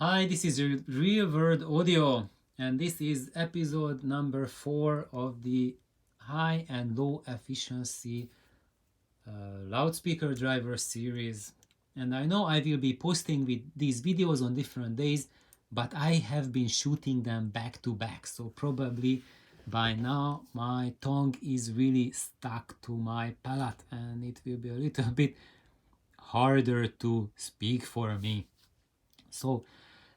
Hi, this is Real World Audio, and this is episode number 4 of the high and low efficiency loudspeaker driver series. And I know I will be posting with these videos on different days, but I have been shooting them back to back, so probably by now my tongue is really stuck to my palate and it will be a little bit harder to speak for me. So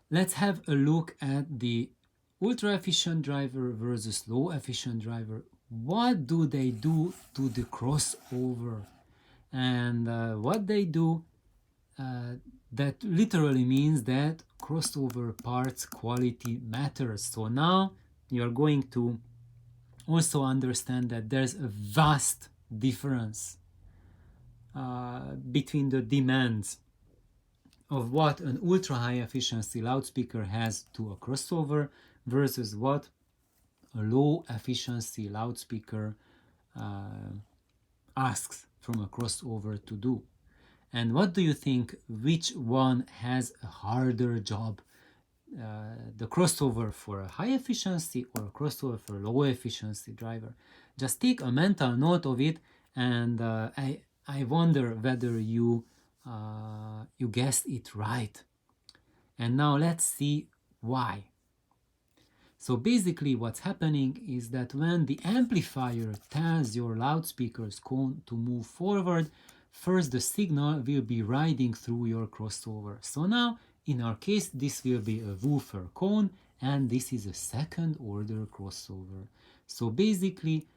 let's have a look at the ultra efficient driver versus low efficient driver. What do they do to the crossover? And what they do, uh, that literally means that crossover parts quality matters. So now you're going to also understand that there's a vast difference between the demands of what an ultra high efficiency loudspeaker has to a crossover versus what a low efficiency loudspeaker uh, asks from a crossover to do. And what do you think, which one has a harder job? The crossover for a high efficiency or a crossover for a low efficiency driver? Just take a mental note of it, and I wonder whether you guessed it right. And now let's see why. So basically what's happening is that when the amplifier tells your loudspeaker's cone to move forward, first the signal will be riding through your crossover. So now in our case this will be a woofer cone and this is a second order crossover. So basically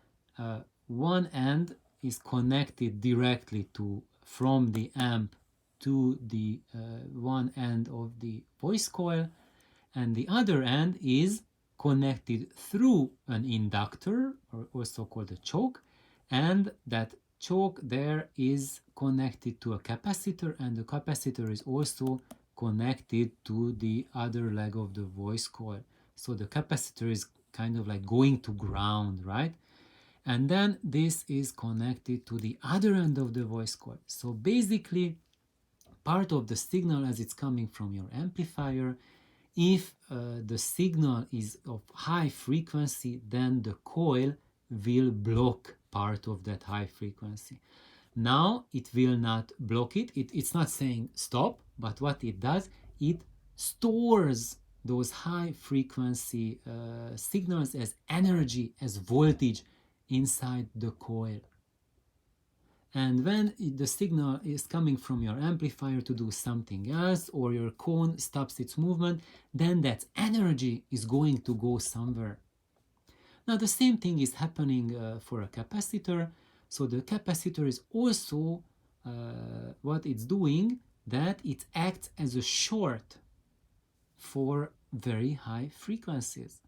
one end is connected directly to from the amp to the one end of the voice coil, and the other end is connected through an inductor, or also called a choke, and that choke there is connected to a capacitor, and the capacitor is also connected to the other leg of the voice coil. So the capacitor is kind of like going to ground, right? And then this is connected to the other end of the voice coil. So basically, part of the signal as it's coming from your amplifier, if the signal is of high frequency, then the coil will block part of that high frequency. Now it will not block it. It's not saying stop, but what it does, it stores those high frequency signals as energy, as voltage inside the coil. And when the signal is coming from your amplifier to do something else, or your cone stops its movement, then that energy is going to go somewhere. Now the same thing is happening for a capacitor. So the capacitor is also what it's doing, that it acts as a short for very high frequencies.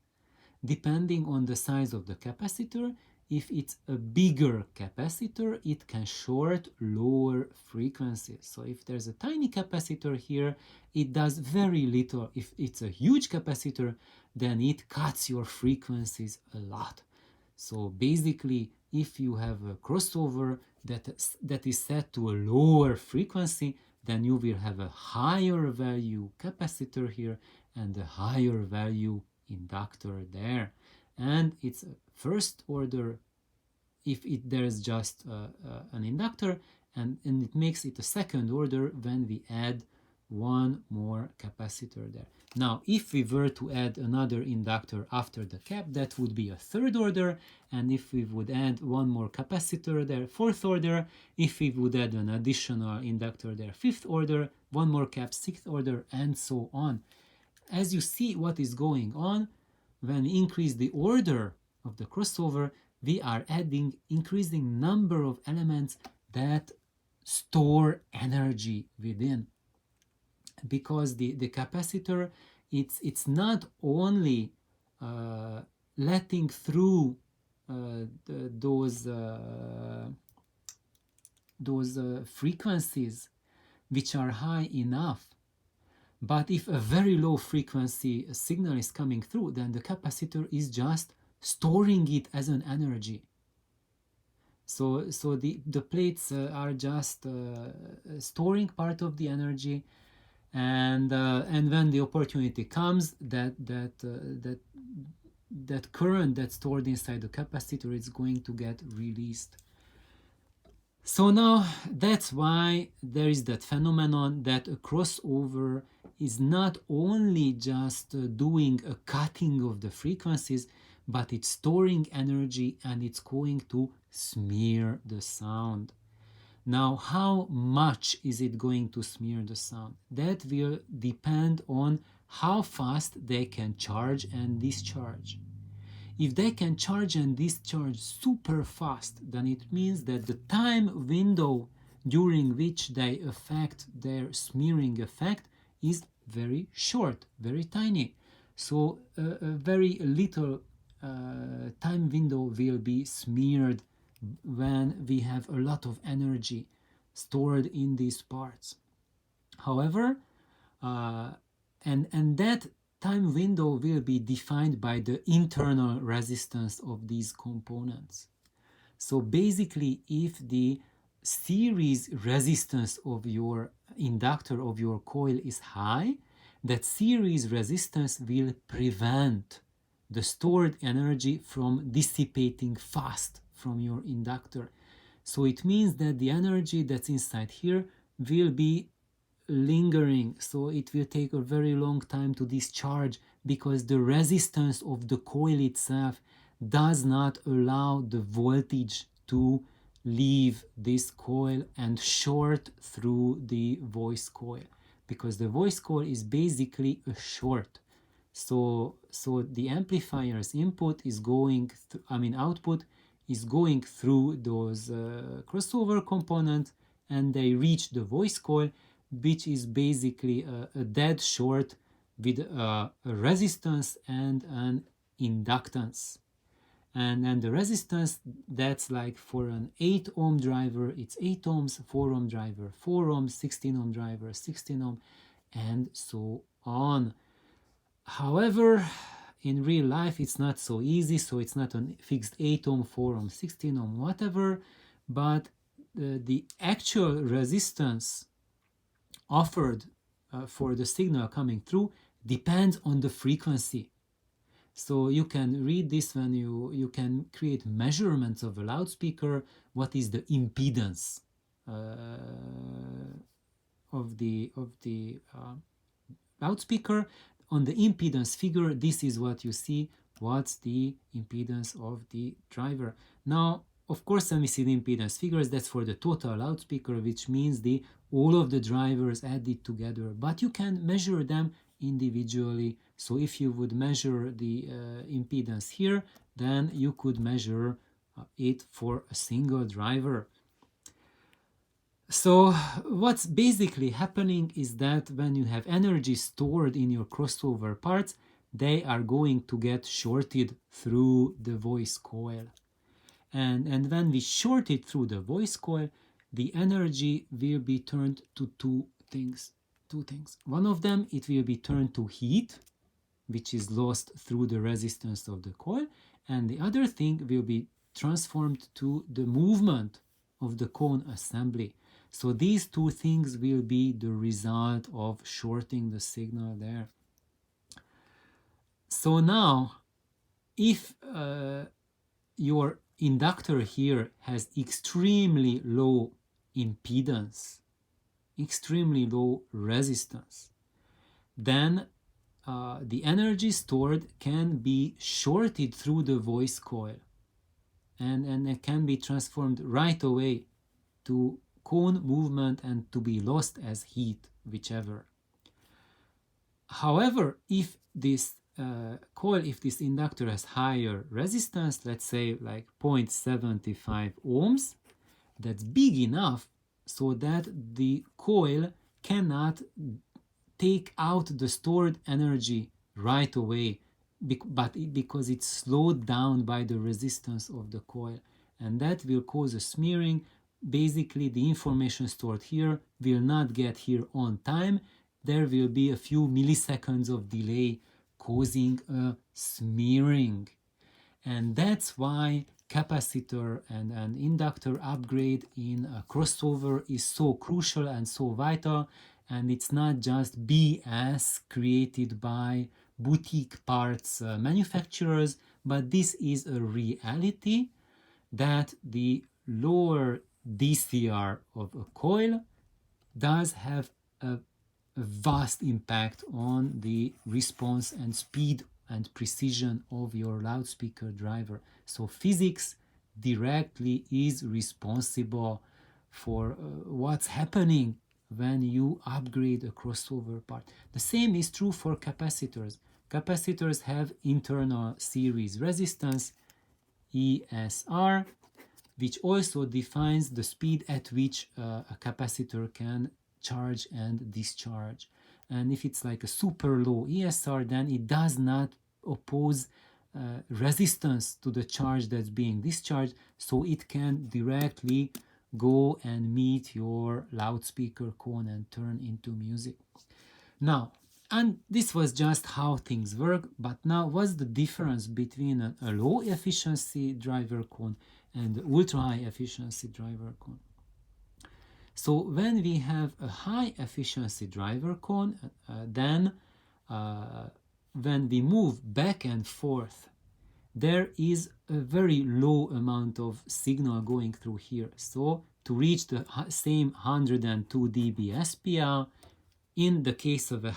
Depending on the size of the capacitor, if it's a bigger capacitor, it can short lower frequencies. So if there's a tiny capacitor here, it does very little. If it's a huge capacitor, then it cuts your frequencies a lot. So basically, if you have a crossover that is set to a lower frequency, then you will have a higher value capacitor here and a higher value inductor there. And it's a first order if there's just an inductor, and it makes it a second order when we add one more capacitor there. Now, if we were to add another inductor after the cap, that would be a third order, and if we would add one more capacitor there, fourth order. If we would add an additional inductor there, fifth order, one more cap, sixth order, and so on. As you see what is going on, when we increase the order of the crossover, we are adding increasing number of elements that store energy within, because the capacitor, it's not only letting through those frequencies which are high enough, but if a very low frequency signal is coming through, then the capacitor is just storing it as an energy. So the plates are just storing part of the energy, and when the opportunity comes, that current that's stored inside the capacitor is going to get released. So now that's why there is that phenomenon that a crossover is not only just doing a cutting of the frequencies, but it's storing energy and it's going to smear the sound. Now, how much is it going to smear the sound? That will depend on how fast they can charge and discharge. If they can charge and discharge super fast, then it means that the time window during which they affect their smearing effect is very short, very tiny. So a very little time window will be smeared when we have a lot of energy stored in these parts. However, and that time window will be defined by the internal resistance of these components. So basically, if the series resistance of your inductor of your coil is high, that series resistance will prevent the stored energy from dissipating fast from your inductor. So it means that the energy that's inside here will be lingering, so it will take a very long time to discharge because the resistance of the coil itself does not allow the voltage to leave this coil and short through the voice coil, because the voice coil is basically a short. So the amplifier's input is going output is going through those crossover components, and they reach the voice coil, which is basically a dead short with a resistance and an inductance. And the resistance, that's like for an 8 ohm driver, it's 8 ohms, 4 ohm driver, 4 ohms, 16 ohm driver, 16 ohm, and so on. However, in real life, it's not so easy, so it's not a fixed 8 ohm, 4 ohm, 16 ohm, whatever, but the actual resistance offered for the signal coming through depends on the frequency. So you can read this when you can create measurements of a loudspeaker. What is the impedance of the loudspeaker? On the impedance figure, this is what you see. What's the impedance of the driver? Now, of course, when we see the impedance figures, that's for the total loudspeaker, which means all of the drivers added together. But you can measure them individually. So if you would measure the impedance here, then you could measure it for a single driver. So what's basically happening is that when you have energy stored in your crossover parts, they are going to get shorted through the voice coil. And when we short it through the voice coil, the energy will be turned to two things. One of them, it will be turned to heat, which is lost through the resistance of the coil, and the other thing will be transformed to the movement of the cone assembly. So these two things will be the result of shorting the signal there. So now, if your inductor here has extremely low impedance, extremely low resistance, then the energy stored can be shorted through the voice coil, and it can be transformed right away to cone movement and to be lost as heat, whichever. However, if this coil, if this inductor has higher resistance, let's say like 0.75 ohms, that's big enough so that the coil cannot take out the stored energy right away, but because it's slowed down by the resistance of the coil, and that will cause a smearing. Basically, the information stored here will not get here on time. There will be a few milliseconds of delay causing a smearing. And that's why capacitor and inductor upgrade in a crossover is so crucial and so vital. and it's not just BS created by boutique parts manufacturers, but this is a reality that the lower DCR of a coil does have a vast impact on the response and speed and precision of your loudspeaker driver. So physics directly is responsible for what's happening when you upgrade a crossover part. The same is true for capacitors. Capacitors have internal series resistance, ESR, which also defines the speed at which a capacitor can charge and discharge. And if it's like a super low ESR, then it does not oppose resistance to the charge that's being discharged, so it can directly go and meet your loudspeaker cone and turn into music. Now, and this was just how things work, but now what's the difference between a low efficiency driver cone and ultra high efficiency driver cone? So when we have a high efficiency driver cone, then when we move back and forth, there is a very low amount of signal going through here. So to reach the same 102 dB SPL, in the case of a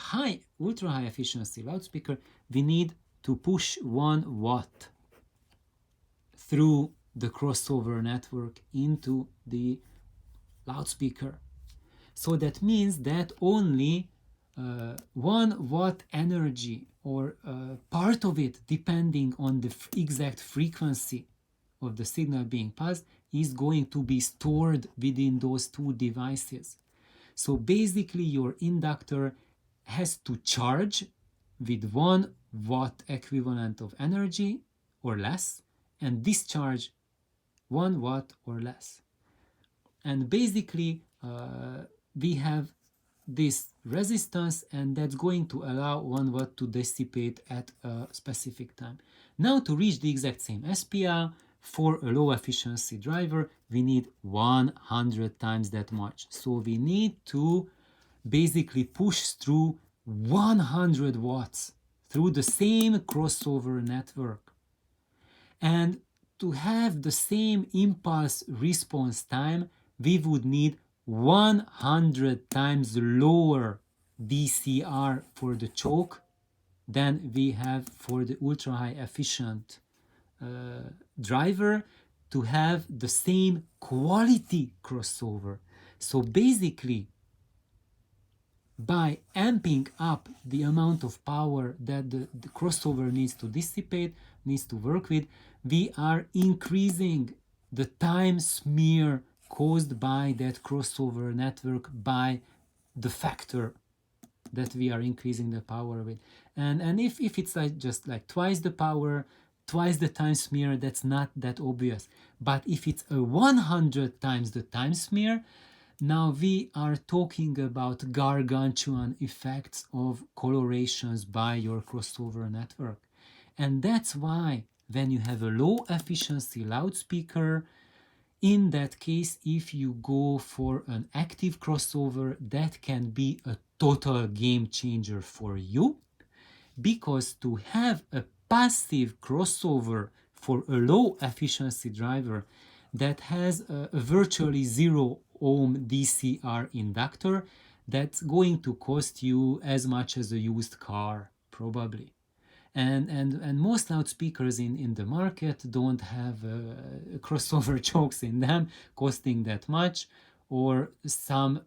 ultra high efficiency loudspeaker, we need to push 1 watt through the crossover network into the loudspeaker. So that means that only 1 watt energy, or part of it, depending on the exact frequency of the signal being passed, is going to be stored within those two devices. So basically your inductor has to charge with 1 watt equivalent of energy or less, and discharge 1 watt or less. And basically we have this resistance, and that's going to allow 1 watt to dissipate at a specific time. Now to reach the exact same SPL for a low efficiency driver, we need 100 times that much. So we need to basically push through 100 watts through the same crossover network. And to have the same impulse response time, we would need 100 times lower DCR for the choke than we have for the ultra high efficient driver to have the same quality crossover. So basically, by amping up the amount of power that the crossover needs to dissipate, needs to work with, we are increasing the time smear caused by that crossover network by the factor that we are increasing the power with. And if it's like just like twice the power, twice the time smear, that's not that obvious. But if it's a 100 times the time smear, now we are talking about gargantuan effects of colorations by your crossover network. And that's why when you have a low efficiency loudspeaker, in that case, if you go for an active crossover, that can be a total game changer for you, because to have a passive crossover for a low efficiency driver that has a virtually 0 ohm DCR inductor, that's going to cost you as much as a used car, probably. And most loudspeakers in the market don't have crossover chokes in them costing that much, or some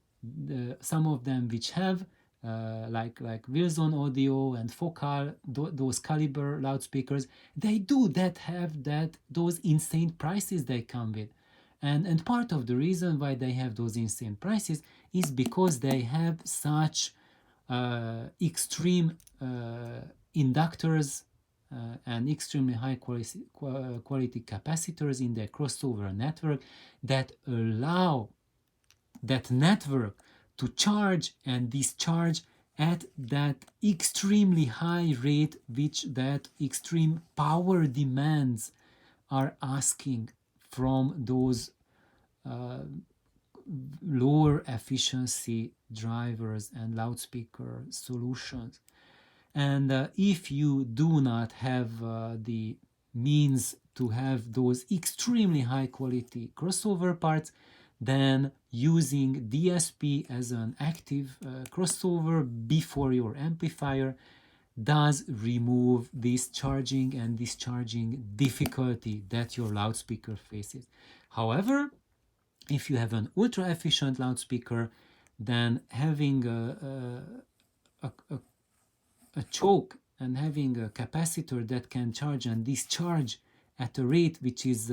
of them which have like Wilson Audio and Focal, those caliber loudspeakers, they do that have those insane prices they come with. And part of the reason why they have those insane prices is because they have such extreme inductors and extremely high quality capacitors in their crossover network that allow that network to charge and discharge at that extremely high rate which that extreme power demands are asking from those lower efficiency drivers and loudspeaker solutions. And if you do not have the means to have those extremely high quality crossover parts, then using DSP as an active crossover before your amplifier does remove this charging and discharging difficulty that your loudspeaker faces. However, if you have an ultra efficient loudspeaker, then having a choke and having a capacitor that can charge and discharge at a rate which is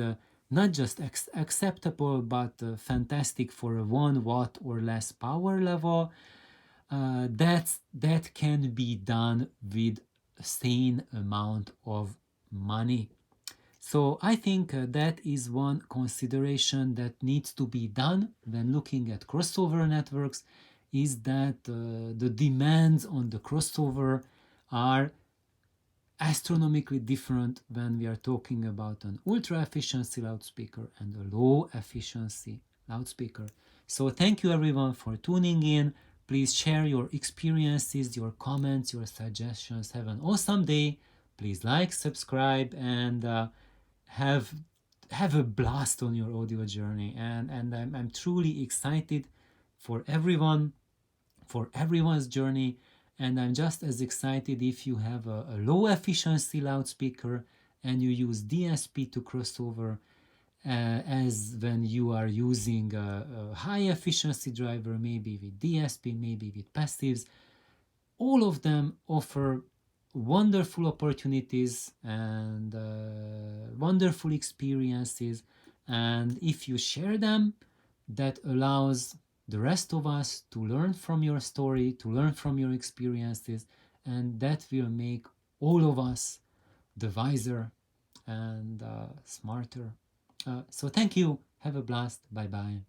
not just acceptable but fantastic for a 1 watt or less power level, that can be done with a sane amount of money. So I think that is one consideration that needs to be done when looking at crossover networks, is that the demands on the crossover are astronomically different when we are talking about an ultra efficiency loudspeaker and a low efficiency loudspeaker. So thank you everyone for tuning in. Please share your experiences, your comments, your suggestions. Have an awesome day. Please like, subscribe, and have a blast on your audio journey. And I'm truly excited for everyone's journey. And I'm just as excited if you have a low efficiency loudspeaker and you use DSP to crossover as when you are using a high efficiency driver, maybe with DSP, maybe with passives. All of them offer wonderful opportunities and wonderful experiences. And if you share them, that allows the rest of us to learn from your story, to learn from your experiences, and that will make all of us the wiser and smarter. So thank you. Have a blast. Bye bye.